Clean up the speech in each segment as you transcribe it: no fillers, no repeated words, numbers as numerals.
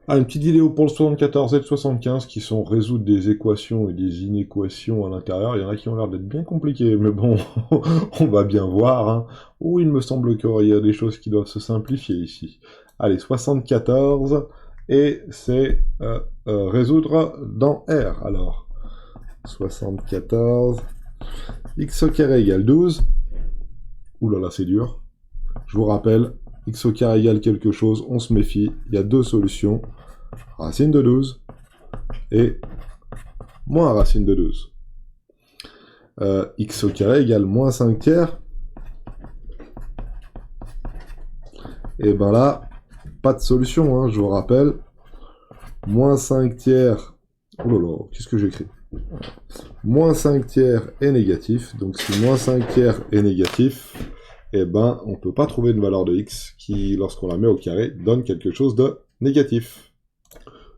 Ah, une petite vidéo pour le 74 et le 75 qui sont résoudre des équations et des inéquations à l'intérieur. Il y en a qui ont l'air d'être bien compliquées, mais bon, on va bien voir, hein. Ou il me semble qu'il y a des choses qui doivent se simplifier ici. Allez, 74, et c'est résoudre dans R, alors. 74, x au carré égale 12. Ouh là là, c'est dur. Je vous rappelle, x au carré égale quelque chose, on se méfie, il y a deux solutions. Racine de 12 et moins racine de 12. X au carré égale moins 5 tiers. Et ben là, pas de solution, hein, je vous rappelle. Moins 5 tiers... Oh là là, qu'est-ce que j'écris? Moins 5 tiers est négatif. Donc si moins 5 tiers est négatif, eh ben on ne peut pas trouver une valeur de x qui, lorsqu'on la met au carré, donne quelque chose de négatif.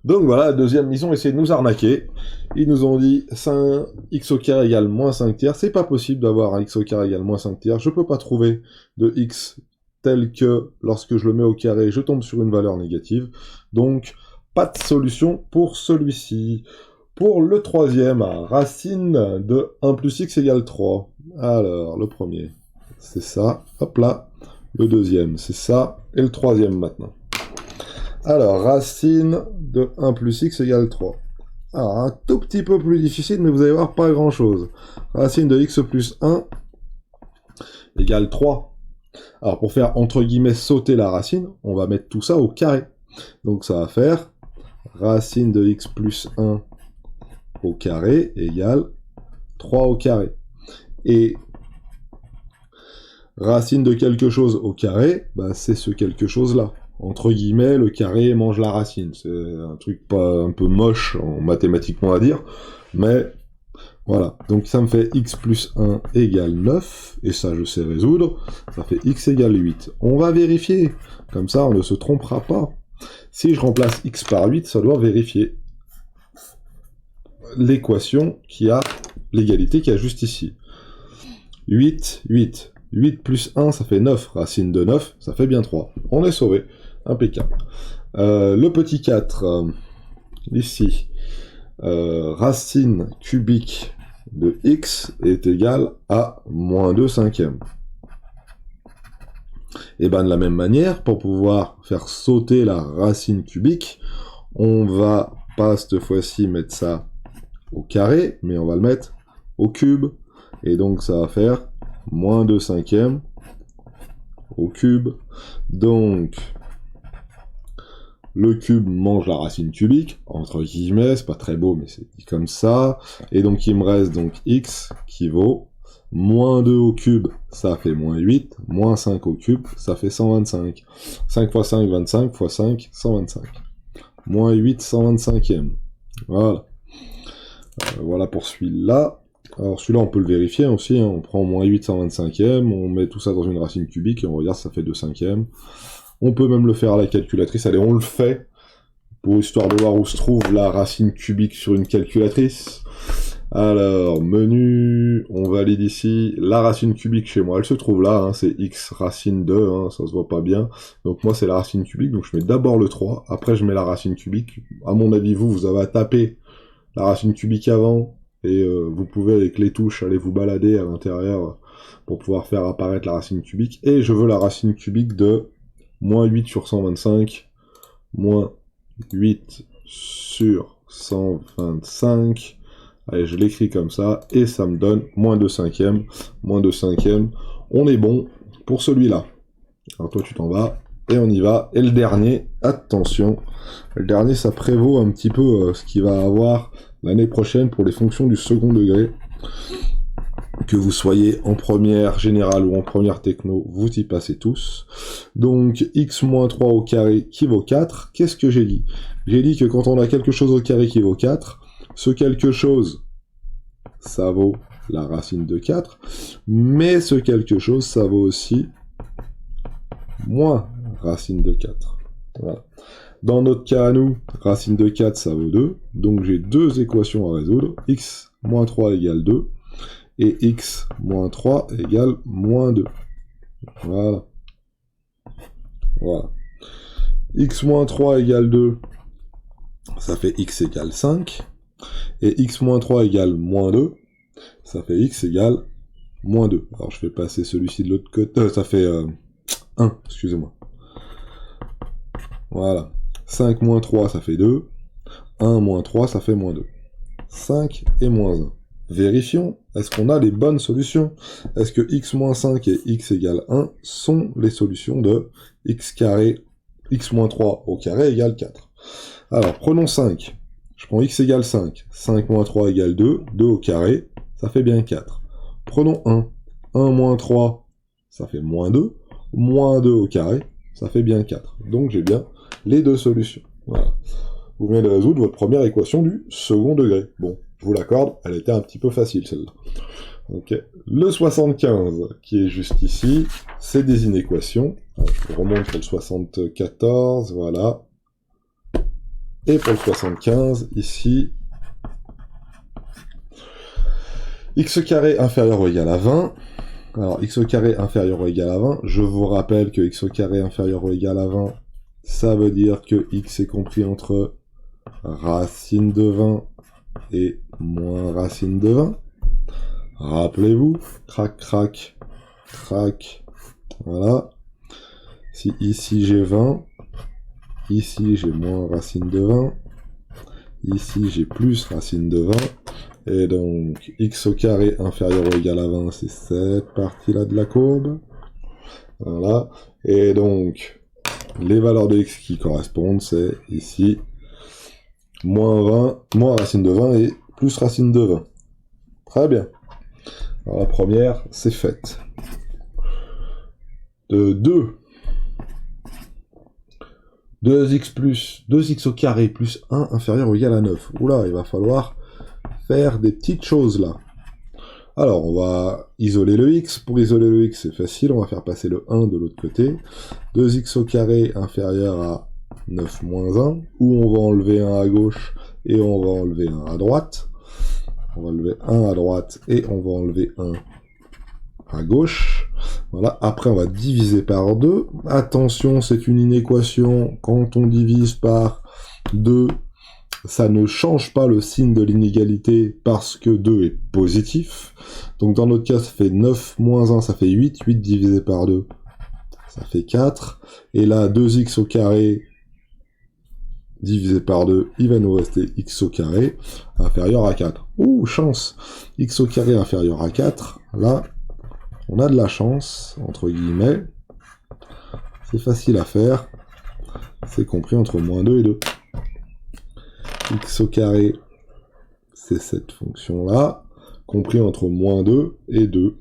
Donc voilà, la deuxième, ils ont essayé de nous arnaquer. Ils nous ont dit 5, x au carré égale moins 5 tiers. C'est pas possible d'avoir un x au carré égale moins 5 tiers. Je peux pas trouver de x tel que, lorsque je le mets au carré, je tombe sur une valeur négative. Donc, pas de solution pour celui-ci. Pour le troisième, racine de 1 plus x égale 3. Alors, le premier, c'est ça. Hop là. Le deuxième, c'est ça. Et le troisième maintenant. Alors, racine de 1 plus x égale 3. Alors, un tout petit peu plus difficile, mais vous allez voir, pas grand-chose. Racine de x plus 1 égale 3. Alors, pour faire, entre guillemets, sauter la racine, on va mettre tout ça au carré. Donc, ça va faire racine de x plus 1 au carré égale 3 au carré. Et racine de quelque chose au carré, bah, c'est ce quelque chose-là. Entre guillemets, le carré mange la racine. C'est un truc pas un peu moche en mathématiquement à dire, mais voilà. Donc ça me fait x plus 1 égale 9, et ça je sais résoudre. Ça fait x égale 8. On va vérifier, comme ça on ne se trompera pas. Si je remplace x par 8, ça doit vérifier l'équation qui a l'égalité qui a juste ici. 8, 8. 8 plus 1, ça fait 9. Racine de 9, ça fait bien 3. On est sauvé. Impeccable. Le petit 4, ici, racine cubique de x est égale à moins 2 cinquièmes. Et bien de la même manière, pour pouvoir faire sauter la racine cubique, on va pas cette fois-ci mettre ça au carré, mais on va le mettre au cube. Et donc ça va faire moins 2 cinquièmes au cube. Donc le cube mange la racine cubique, entre guillemets, c'est pas très beau, mais c'est dit comme ça. Et donc il me reste donc x qui vaut moins 2 au cube, ça fait moins 8, moins 5 au cube, ça fait 125. 5 fois 5, 25, fois 5, 125. Moins 8, 125e. Voilà. Voilà pour celui-là. Alors celui-là on peut le vérifier aussi, hein. On prend moins 8 125e, on met tout ça dans une racine cubique et on regarde ça fait 2 cinquièmes. On peut même le faire à la calculatrice, allez on le fait, pour histoire de voir où se trouve la racine cubique sur une calculatrice. Alors, menu, on valide ici, la racine cubique chez moi, elle se trouve là, hein, c'est x racine 2, hein, ça se voit pas bien. Donc moi c'est la racine cubique, donc je mets d'abord le 3, après je mets la racine cubique. À mon avis, vous avez à taper la racine cubique avant, et vous pouvez avec les touches aller vous balader à l'intérieur pour pouvoir faire apparaître la racine cubique. Et je veux la racine cubique de moins 8 sur 125, moins 8 sur 125, allez je l'écris comme ça, et ça me donne moins 2 cinquièmes, moins 2 cinquièmes, on est bon pour celui-là. Alors toi tu t'en vas, et on y va, et le dernier, attention, le dernier ça prévaut un petit peu ce qu'il va avoir l'année prochaine pour les fonctions du second degré. Que vous soyez en première générale ou en première techno, vous y passez tous. Donc, x-3 au carré qui vaut 4. Qu'est-ce que j'ai dit? J'ai dit que quand on a quelque chose au carré qui vaut 4, ce quelque chose, ça vaut la racine de 4, mais ce quelque chose, ça vaut aussi moins racine de 4. Voilà. Dans notre cas à nous, racine de 4, ça vaut 2, donc j'ai deux équations à résoudre. x-3 égale 2. Et x moins 3 égale moins 2. Voilà. Voilà. X moins 3 égale 2. ça fait x égale 5, et x moins 3 égale moins 2, ça fait x égale moins 2. Alors je vais passer celui-ci de l'autre côté, ça fait 1, excusez-moi. Voilà, 5 moins 3, ça fait 2, 1 moins 3, ça fait moins 2. 5 et moins 1. Vérifions, est-ce qu'on a les bonnes solutions? Est-ce que x moins 5 et x égale 1 sont les solutions de x carré, x moins 3 au carré égale 4? Alors, prenons 5. Je prends x égale 5. 5 moins 3 égale 2. 2 au carré, ça fait bien 4. Prenons 1. 1 moins 3, ça fait moins 2. Moins 2 au carré, ça fait bien 4. Donc j'ai bien les deux solutions. Voilà. Vous venez de résoudre votre première équation du second degré. Bon, je vous l'accorde, elle était un petit peu facile celle-là. Ok. Le 75, qui est juste ici, c'est des inéquations. Alors, je remonte pour le 74, voilà. Et pour le 75, ici, x carré inférieur ou égal à 20. Alors, x carré inférieur ou égal à 20, je vous rappelle que x carré inférieur ou égal à 20, ça veut dire que x est compris entre racine de 20 et moins racine de 20. Rappelez-vous, crac, crac, crac, voilà. Si ici j'ai 20, ici j'ai moins racine de 20, ici j'ai plus racine de 20, et donc x au carré inférieur ou égal à 20, c'est cette partie-là de la courbe. Voilà, et donc les valeurs de x qui correspondent, c'est ici moins 20, moins racine de 20 et plus racine de 20. Très bien. Alors la première, c'est faite. De 2x au carré plus 1 inférieur ou égal à 9. Oula, il va falloir faire des petites choses là. Alors, on va isoler le x. Pour isoler le x, c'est facile, on va faire passer le 1 de l'autre côté. 2x au carré inférieur à 9 moins 1, où on va enlever 1 à gauche et on va enlever 1 à droite. On va enlever 1 à droite et on va enlever 1 à gauche. Voilà, après on va diviser par 2. Attention, c'est une inéquation. Quand on divise par 2, ça ne change pas le signe de l'inégalité parce que 2 est positif. Donc dans notre cas, ça fait 9 moins 1, ça fait 8. 8 divisé par 2, ça fait 4. Et là, 2x au carré divisé par 2, il va nous rester x au carré inférieur à 4. Ouh, chance! X au carré inférieur à 4, là, on a de la chance, entre guillemets. C'est facile à faire. C'est compris entre moins 2 et 2. X au carré, c'est cette fonction-là, compris entre moins 2 et 2.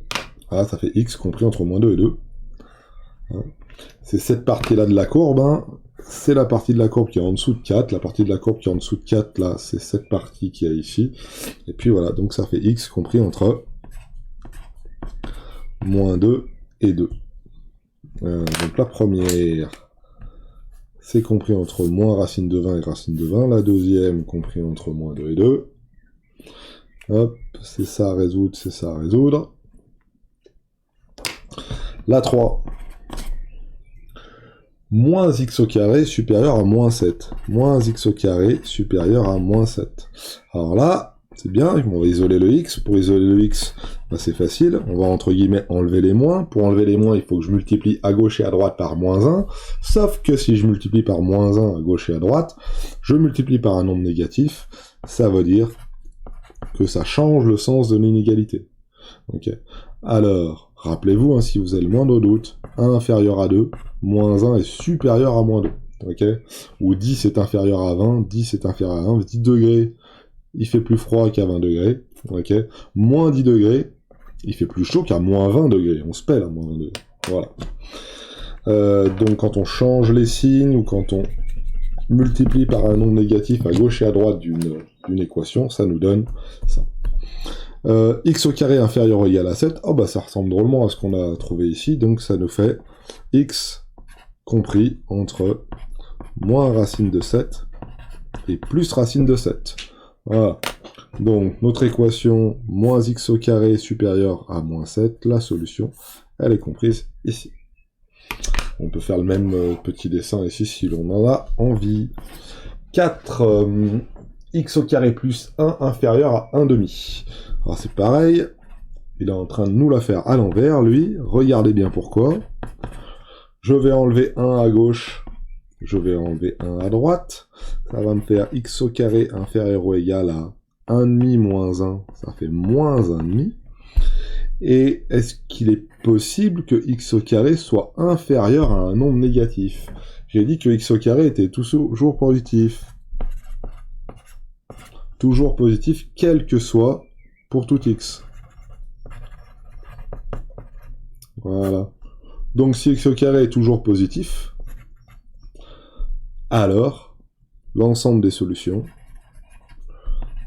Ah, ça fait x compris entre moins 2 et 2. Hein. C'est cette partie-là de la courbe, hein. C'est la partie de la courbe qui est en dessous de 4. La partie de la courbe qui est en dessous de 4, là, c'est cette partie qui est ici. Et puis voilà, donc ça fait x compris entre moins 2 et 2. Donc la première, c'est compris entre moins racine de 20 et racine de 20. La deuxième, compris entre moins 2 et 2. Hop, c'est ça à résoudre, c'est ça à résoudre. La 3. Moins x au carré supérieur à moins 7. Moins x au carré supérieur à moins 7. Alors là, c'est bien, on va isoler le x. Pour isoler le x, bah c'est facile. On va entre guillemets enlever les moins. Pour enlever les moins, il faut que je multiplie à gauche et à droite par moins 1. Sauf que si je multiplie par moins 1 à gauche et à droite, je multiplie par un nombre négatif. Ça veut dire que ça change le sens de l'inégalité. Ok. Alors, rappelez-vous, hein, si vous avez le moindre doute, 1 inférieur à 2, moins 1 est supérieur à moins 2. Ok. Ou 10 est inférieur à 20, 10 est inférieur à 1, 10 degrés, il fait plus froid qu'à 20 degrés. Ok. Moins 10 degrés, il fait plus chaud qu'à moins 20 degrés. On se pèle à moins 20 degrés. Voilà. Donc quand on change les signes, ou quand on multiplie par un nombre négatif à gauche et à droite d'une équation, ça nous donne ça. X au carré inférieur ou égal à 7, oh bah ça ressemble drôlement à ce qu'on a trouvé ici, donc ça nous fait x compris entre moins racine de 7 et plus racine de 7. Voilà. Donc notre équation moins x au carré supérieur à moins 7, la solution, elle est comprise ici. On peut faire le même petit dessin ici si l'on en a envie. 4 x au carré plus 1 inférieur à 1 demi. Alors c'est pareil, il est en train de nous la faire à l'envers, lui. Regardez bien pourquoi. Je vais enlever 1 à gauche, je vais enlever 1 à droite. Ça va me faire x au carré inférieur ou égal à 1 demi moins 1, ça fait moins 1 demi. Et est-ce qu'il est possible que x au carré soit inférieur à un nombre négatif? J'ai dit que x au carré était toujours positif. Toujours positif, quel que soit, pour tout x. Voilà. Donc si x au carré est toujours positif, alors, l'ensemble des solutions,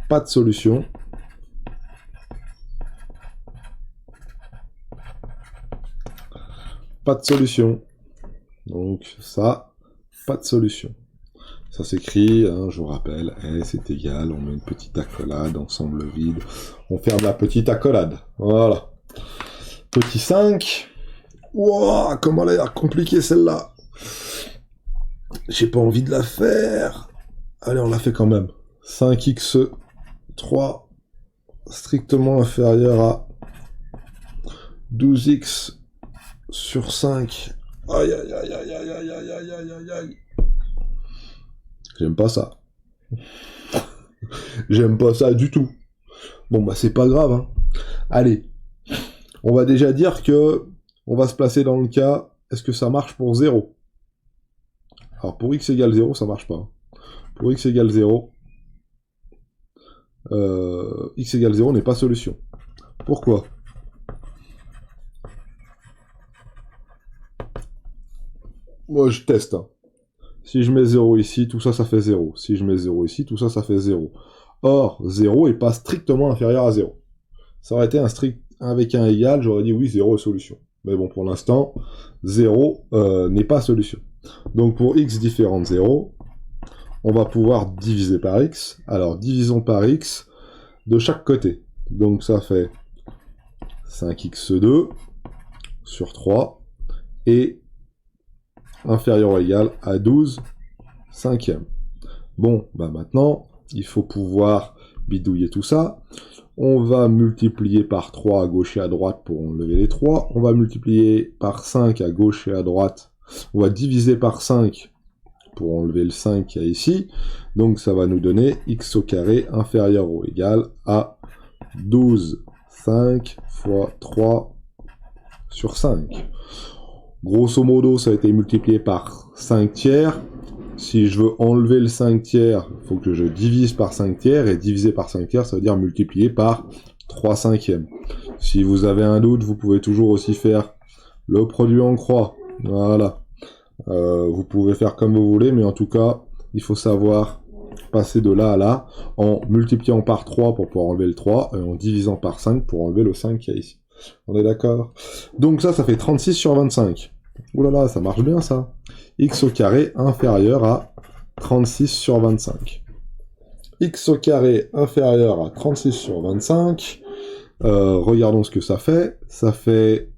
pas de solution, pas de solution. Donc ça, pas de solution. Ça s'écrit, hein, je vous rappelle, S est égal, on met une petite accolade, ensemble vide, on ferme la petite accolade. Voilà. Petit 5. Wouah, comment elle a l'air compliquée celle-là. J'ai pas envie de la faire. Allez, on la fait quand même. 5x3 strictement inférieur à 12x sur 5. Aïe, aïe, aïe, aïe, aïe, aïe, aïe, aïe, aïe, aïe, aïe. J'aime pas ça. J'aime pas ça du tout. Bon, bah, c'est pas grave, hein. Allez. On va déjà dire que on va se placer dans le cas, est-ce que ça marche pour 0? Alors, pour x égale 0, ça marche pas. Pour x égale 0, x égale 0 n'est pas solution. Pourquoi? Moi, je teste, hein. Si je mets 0 ici, tout ça, ça fait 0. Si je mets 0 ici, tout ça, ça fait 0. Or, 0 est pas strictement inférieur à 0. Ça aurait été un strict avec un égal, j'aurais dit oui, 0 est solution. Mais bon, pour l'instant, 0 n'est pas solution. Donc pour x différent de 0, on va pouvoir diviser par x. Alors, divisons par x de chaque côté. Donc ça fait 5x2 sur 3 et inférieur ou égal à 12 cinquièmes. Bon, bah maintenant, il faut pouvoir bidouiller tout ça. On va multiplier par 3 à gauche et à droite pour enlever les 3. On va multiplier par 5 à gauche et à droite. On va diviser par 5 pour enlever le 5 qu'il y a ici. Donc ça va nous donner x au carré inférieur ou égal à 12, 5 fois 3 sur 5. Grosso modo, ça a été multiplié par 5 tiers. Si je veux enlever le 5 tiers, il faut que je divise par 5 tiers, et diviser par 5 tiers, ça veut dire multiplier par 3 cinquièmes. Si vous avez un doute, vous pouvez toujours aussi faire le produit en croix. Voilà. Vous pouvez faire comme vous voulez, mais en tout cas, il faut savoir passer de là à là, en multipliant par 3 pour pouvoir enlever le 3, et en divisant par 5 pour enlever le 5 qu'il y a ici. On est d'accord? Donc ça fait 36 sur 25. Ouh là là, ça marche bien ça. X au carré inférieur à 36 sur 25. X au carré inférieur à 36 sur 25. Regardons ce que ça fait. Ça fait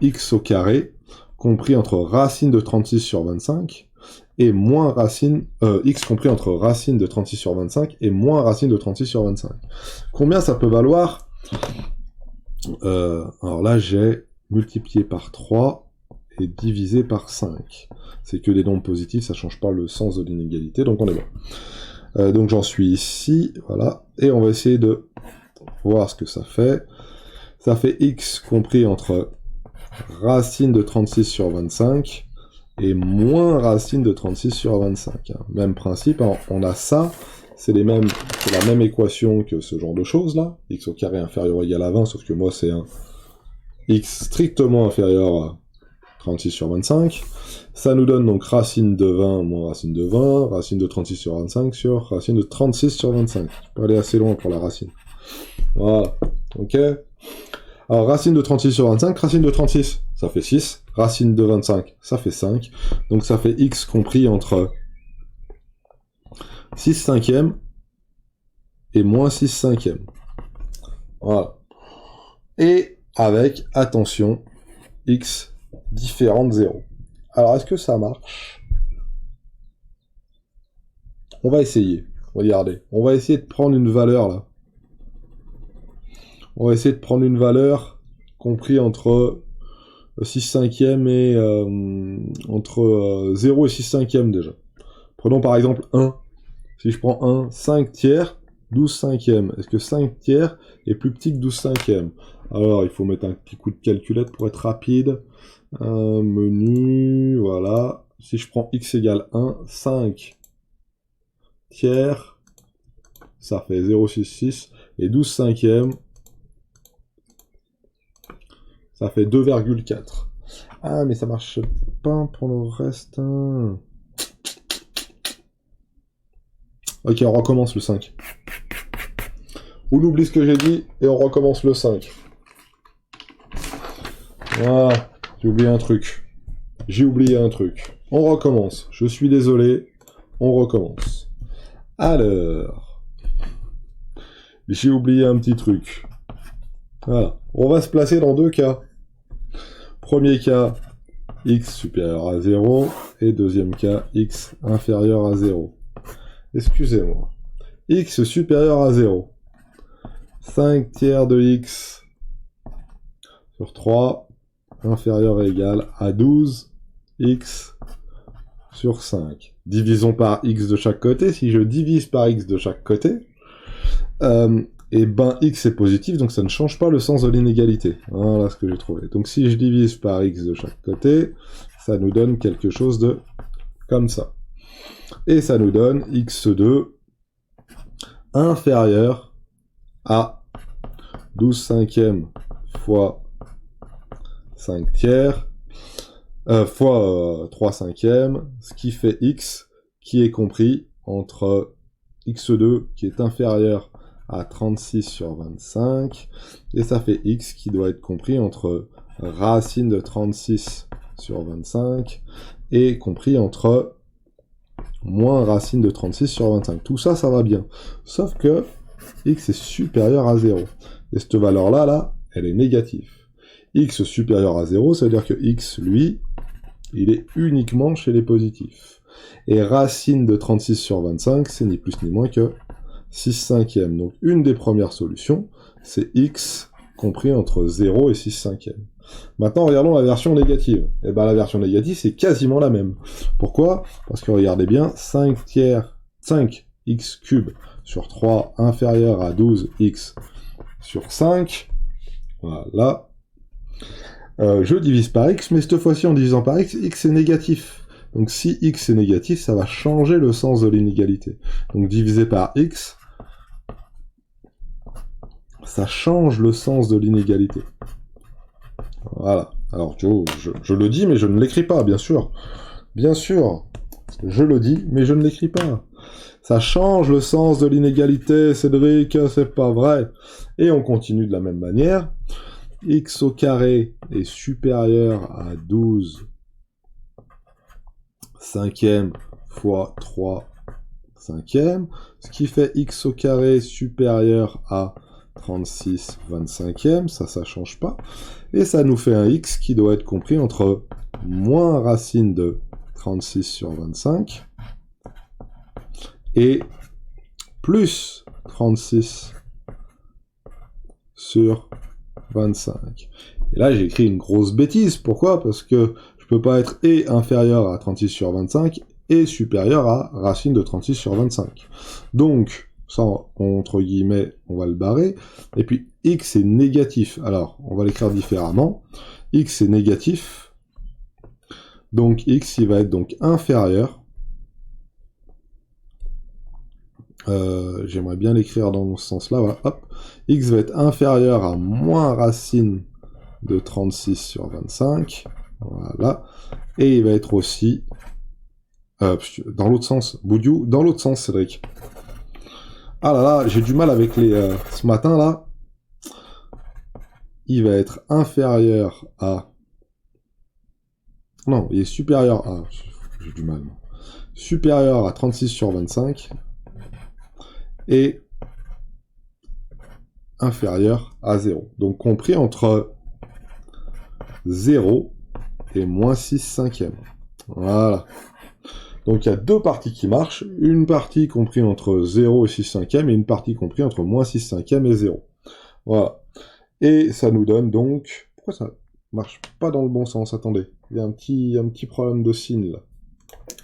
x au carré compris entre racine de 36 sur 25 et moins racine... x compris entre racine de 36 sur 25 et moins racine de 36 sur 25. Combien ça peut valoir? Alors là, j'ai multiplié par 3 et divisé par 5. C'est que des nombres positifs, ça change pas le sens de l'inégalité, donc on est bon. Donc j'en suis ici, voilà, et on va essayer de voir ce que ça fait. Ça fait x compris entre racine de 36 sur 25 et moins racine de 36 sur 25. Même principe, hein, on a ça, c'est la même équation que ce genre de choses là, x au carré inférieur ou égal à 20, sauf que moi c'est un x strictement inférieur à 36 sur 25, ça nous donne donc racine de 20 moins racine de 20, racine de 36 sur 25 sur racine de 36 sur 25. Je peux aller assez loin pour la racine. Voilà, ok. Alors racine de 36 sur 25, racine de 36, ça fait 6, racine de 25, ça fait 5, donc ça fait x compris entre 6 cinquièmes et moins 6 cinquièmes. Voilà. Et avec, attention, x différent de 0. Alors, est-ce que ça marche? On va essayer. Regardez. On va essayer de prendre une valeur, là. On va essayer de prendre une valeur compris entre 6 cinquièmes et... entre 0 et 6 cinquièmes, déjà. Prenons par exemple 1. Si je prends 1, 5 tiers, 12 cinquièmes. Est-ce que 5 tiers est plus petit que 12 cinquièmes? Alors, il faut mettre un petit coup de calculette pour être rapide. Menu, voilà. Si je prends x égale 1, 5 tiers, ça fait 0,66. Et 12 cinquièmes, ça fait 2,4. Ah, mais ça marche pas pour le reste. Hein. Ok, on recommence le 5. On oublie ce que j'ai dit et on recommence le 5. Voilà, j'ai oublié un truc. J'ai oublié un truc. On recommence. Je suis désolé. On recommence. Alors, j'ai oublié un petit truc. Voilà. On va se placer dans deux cas. Premier cas, x supérieur à 0. Et deuxième cas, x inférieur à 0. Excusez-moi. X supérieur à 0. 5 tiers de x sur 3 inférieur et égal à 12 x sur 5. Divisons par x de chaque côté. Si je divise par x de chaque côté, et ben x est positif, donc ça ne change pas le sens de l'inégalité. Voilà ce que j'ai trouvé. Donc si je divise par x de chaque côté, ça nous donne quelque chose de comme ça. Et ça nous donne x2 inférieur à 12 cinquièmes fois 5 tiers, fois 3 cinquièmes, ce qui fait x, qui est compris entre x2, qui est inférieur à 36 sur 25, et ça fait x qui doit être compris entre racine de 36 sur 25, et compris entre moins racine de 36 sur 25. Tout ça, ça va bien. Sauf que x est supérieur à 0. Et cette valeur-là, là, elle est négative. X supérieur à 0, ça veut dire que x, lui, il est uniquement chez les positifs. Et racine de 36 sur 25, c'est ni plus ni moins que 6 cinquièmes. Donc une des premières solutions, c'est x compris entre 0 et 6 cinquièmes. Maintenant, regardons la version négative. Et bien la version négative, c'est quasiment la même. Pourquoi? Parce que regardez bien, 5 tiers, 5x cube sur 3 inférieur à 12x sur 5, voilà. Je divise par x, mais cette fois-ci en divisant par x, x est négatif. Donc si x est négatif, ça va changer le sens de l'inégalité. Donc diviser par x, ça change le sens de l'inégalité. Voilà. Alors je le dis, mais je ne l'écris pas, bien sûr. Bien sûr, je le dis, mais je ne l'écris pas. Ça change le sens de l'inégalité, Cédric, c'est pas vrai. Et on continue de la même manière. X au carré est supérieur à 12 cinquièmes fois 3 cinquièmes, ce qui fait x au carré supérieur à 36 25e, ça change pas, et ça nous fait un x qui doit être compris entre moins racine de 36 sur 25 et plus 36 sur 25. Et là, j'ai écrit une grosse bêtise. Pourquoi? Parce que je peux pas être et inférieur à 36 sur 25 et supérieur à racine de 36 sur 25. Donc, ça, entre guillemets, on va le barrer. Et puis, x est négatif. Alors, on va l'écrire différemment. X est négatif. Donc, x, il va être donc inférieur. J'aimerais bien l'écrire dans ce sens-là. Voilà, hop. X va être inférieur à moins racine de 36 sur 25. Voilà. Et il va être aussi... dans l'autre sens. Boudiou, dans l'autre sens, Cédric. Ah là là, j'ai du mal avec les... ce matin, là. Il va être inférieur à... Non, il est supérieur à... J'ai du mal. Supérieur à 36 sur 25. Et inférieur à 0. Donc compris entre 0 et moins 6 cinquièmes. Voilà. Donc il y a deux parties qui marchent, une partie comprise entre 0 et 6 cinquièmes, et une partie comprise entre moins 6 cinquièmes et 0. Voilà. Et ça nous donne donc... Pourquoi ça marche pas dans le bon sens? Attendez, il y a un petit problème de signe, là.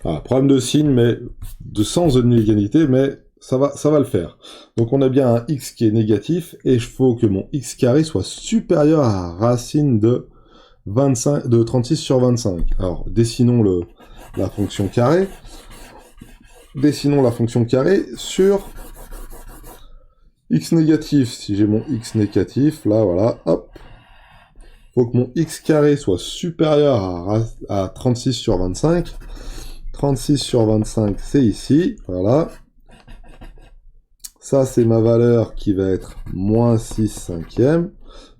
Ah, problème de signe, mais de sens de l'inégalité, mais ça va le faire. Donc on a bien un x qui est négatif, et il faut que mon x carré soit supérieur à racine de 36 sur 25. Alors, dessinons la fonction carrée. Dessinons la fonction carrée sur x négatif. Si j'ai mon x négatif, là, voilà, hop. Faut que mon x carré soit supérieur à 36 sur 25. 36 sur 25, c'est ici, voilà. Ça, c'est ma valeur qui va être moins 6 cinquièmes.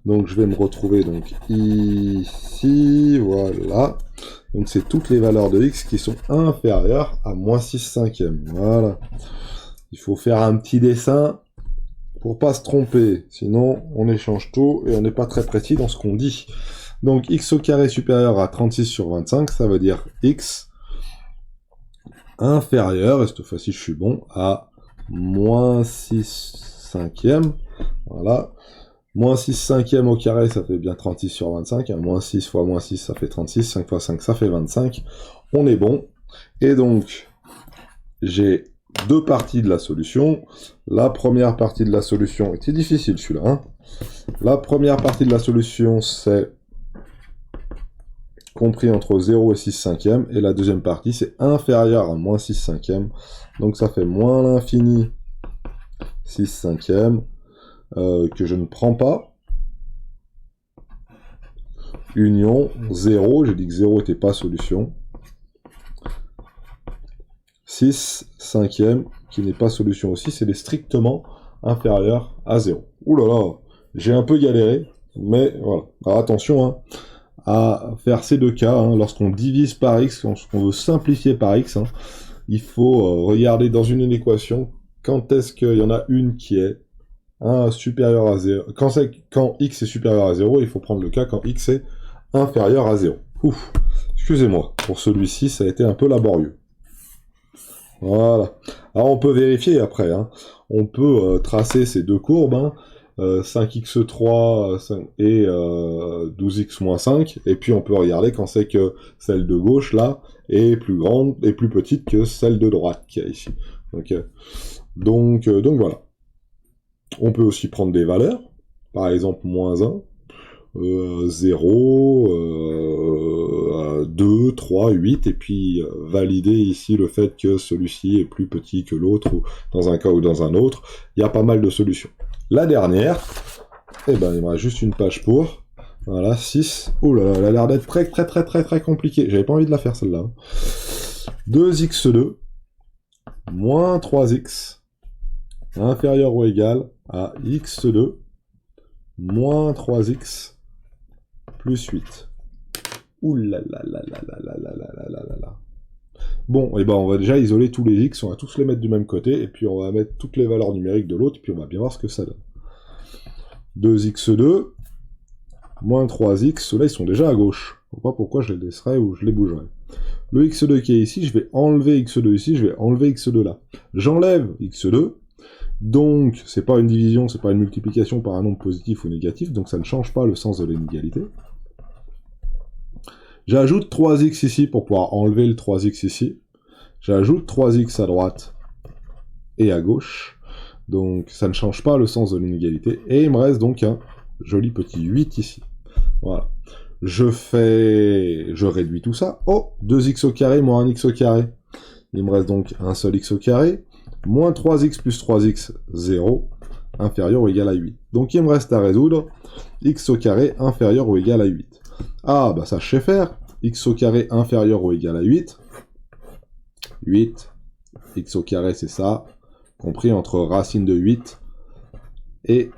Donc, je vais me retrouver donc ici, voilà. Donc, c'est toutes les valeurs de x qui sont inférieures à moins 6 cinquièmes. Voilà. Il faut faire un petit dessin pour pas se tromper. Sinon, on échange tout et on n'est pas très précis dans ce qu'on dit. Donc, x au carré supérieur à 36 sur 25, ça veut dire x inférieur, et cette fois-ci, je suis bon, à moins 6 cinquièmes. Voilà. Moins 6 cinquièmes au carré, ça fait bien 36 sur 25. Hein. Moins 6 fois moins 6, ça fait 36. 5 fois 5, ça fait 25. On est bon. Et donc, j'ai deux parties de la solution. La première partie de la solution, était difficile celui-là. Hein. La première partie de la solution, c'est compris entre 0 et 6 cinquièmes. Et la deuxième partie, c'est inférieur à moins 6 cinquièmes. Donc ça fait moins l'infini 6 cinquièmes. Que je ne prends pas. Union 0, j'ai dit que 0 n'était pas solution. 6 cinquièmes qui n'est pas solution aussi, c'est strictement inférieur à 0. Ouh là là, j'ai un peu galéré, mais voilà. Alors attention hein, à faire ces deux cas, hein, lorsqu'on divise par x, lorsqu'on veut simplifier par x, hein, il faut regarder dans une équation quand est-ce qu'il y en a une qui est supérieur à 0. Quand x est supérieur à 0, il faut prendre le cas quand x est inférieur à 0. Ouf, excusez-moi, pour celui-ci, ça a été un peu laborieux. Voilà. Alors on peut vérifier après, hein. On peut tracer ces deux courbes, hein, 5x3 et 12x moins 5, et puis on peut regarder quand c'est que celle de gauche, là, est plus grande et plus petite que celle de droite qu'il y a ici. Donc voilà. On peut aussi prendre des valeurs, par exemple moins 1, 0, 2, 3, 8, et puis valider ici le fait que celui-ci est plus petit que l'autre, ou dans un cas ou dans un autre. Il y a pas mal de solutions. La dernière, eh ben, il me reste juste une page pour. Voilà, 6. Oh là là, elle a l'air d'être très compliquée. J'avais pas envie de la faire celle-là. 2x2 moins 3x inférieur ou égal à x2 moins 3x plus 8. Ouh là là là là là là là là là là là. Bon, et ben on va déjà isoler tous les x, on va tous les mettre du même côté, et puis on va mettre toutes les valeurs numériques de l'autre, puis on va bien voir ce que ça donne. 2x2 moins 3x, ceux-là ils sont déjà à gauche. Je ne sais pas pourquoi je les laisserais ou je les bougerais. Le x2 qui est ici, je vais enlever x2 ici, je vais enlever x2 là. J'enlève x2, donc c'est pas une division, c'est pas une multiplication par un nombre positif ou négatif, donc ça ne change pas le sens de l'inégalité. J'ajoute 3x ici pour pouvoir enlever le 3x ici. J'ajoute 3x à droite et à gauche, donc ça ne change pas le sens de l'inégalité, et il me reste donc un joli petit 8 ici. Voilà. Je réduis tout ça. Oh, 2x au carré moins 1x au carré. Il me reste donc un seul x au carré, moins 3x plus 3x, 0, inférieur ou égal à 8. Donc il me reste à résoudre x au carré inférieur ou égal à 8. Ah, bah ça je sais faire. X au carré inférieur ou égal à 8. 8, x au carré c'est ça, compris entre racine de 8 et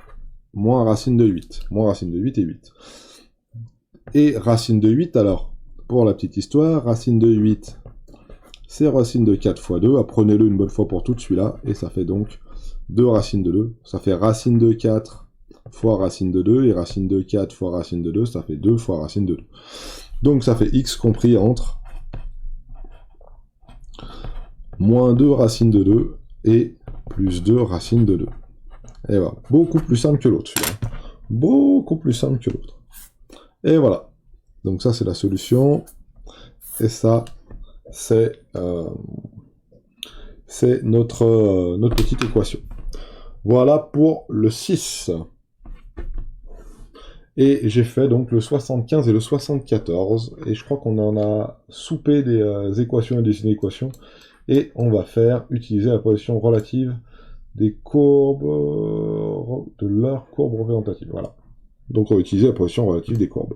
moins racine de 8. Moins racine de 8 et 8. Et racine de 8, alors, pour la petite histoire, racine de 8, c'est racine de 4 fois 2. Apprenez-le une bonne fois pour toutes, celui-là, et ça fait donc 2 racines de 2. Ça fait racine de 4 fois racine de 2, et racine de 4 fois racine de 2, ça fait 2 fois racine de 2. Donc ça fait x compris entre moins 2 racine de 2, et plus 2 racine de 2. Et voilà, beaucoup plus simple que l'autre, celui-là. Beaucoup plus simple que l'autre. Et voilà. Donc ça, c'est la solution. Et ça, c'est notre petite équation. Voilà pour le 6. Et j'ai fait donc le 75 et le 74. Et je crois qu'on en a soupé des équations et des inéquations. Et on va utiliser la position relative des courbes, de leur courbe représentative. Voilà. Donc on va utiliser la position relative des courbes.